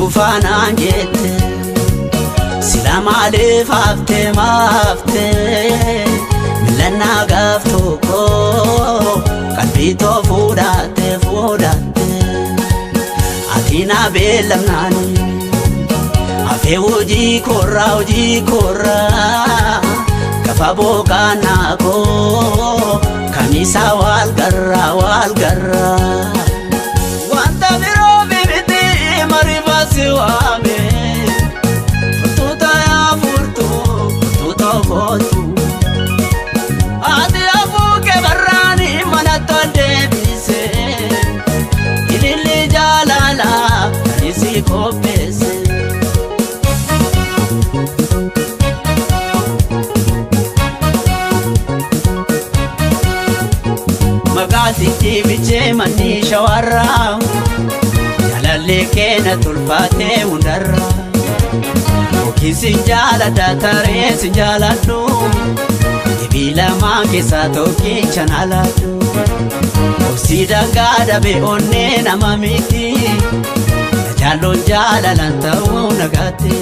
Nufana jette Sila maalif hafte maafte Milana gaftu ko Kalbito fudate Atina belam nani Afe uji korra Kafa boka nako Kamisa wal garra Wanta biro bibiti marifasi wame Furtuta ya furtuta fotu Adi afuke barrani manato debise Ilili jalala isi kopese Magati kibiche mani shawara Jalalle kena tulfate undarra Oki sinjala datare sinjala du Ibila mange satoki chanala du Osida gada be onne namamiti Najalo jala lanta unagate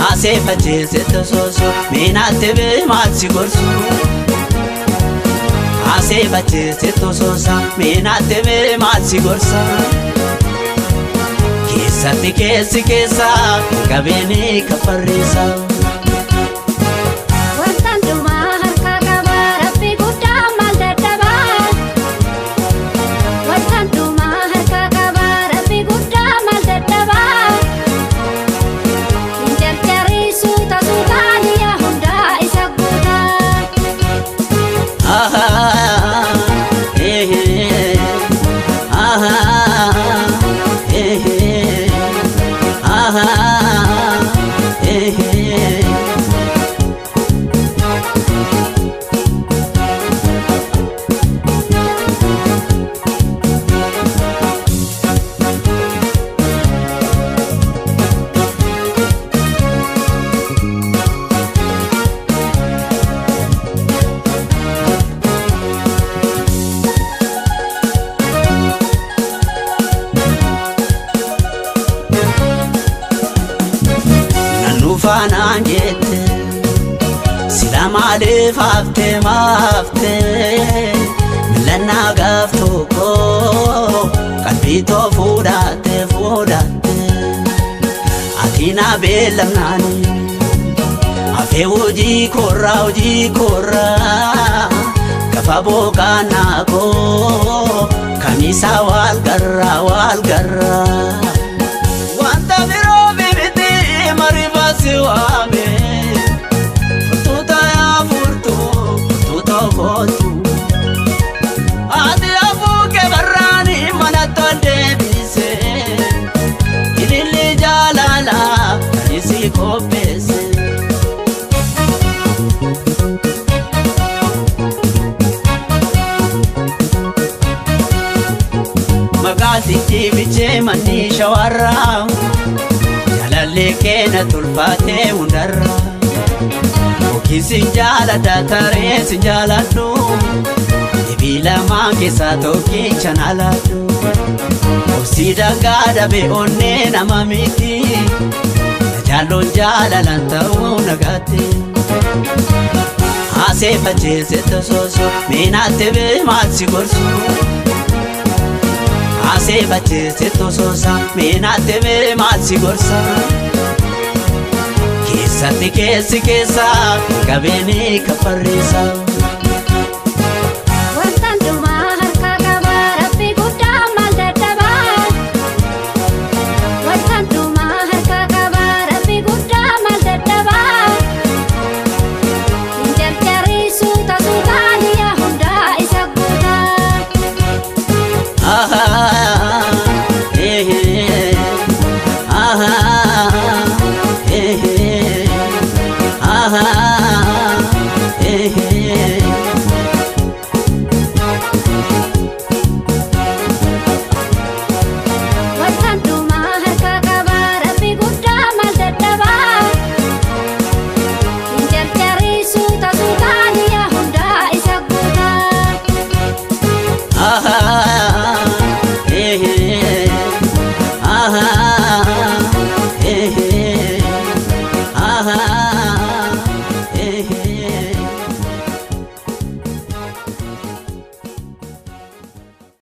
Ase fache seto soso Minate be matsi gorsu Ase bache seto sosa Minate be matsi gorsa Kisati kesa Kabini kaparisa Nufana jette Sila maalif hafte maafte Milana gaftu ko Kalbito fudate Atina belam nani Afe uji korra Kafa boka nako Kamisa wal garra Wanta biro bibiti marifasi wame Furtuta ya furtuta fotu Adi afuke barrani manato debise Ilili jalala isi kopese Magati kibiche mani shawara Jalalle kena tulfate undarra Oki sinjala datare sinjala du Ibila mange satoki chanala du Osida gada be onne namamiti Najalo jala lanta unagate Ase fache seto soso Minate be matsi gorsu Ase bache seto sosa Minate be matsi gorsa Kisati kesa Kabini kaparisa Aha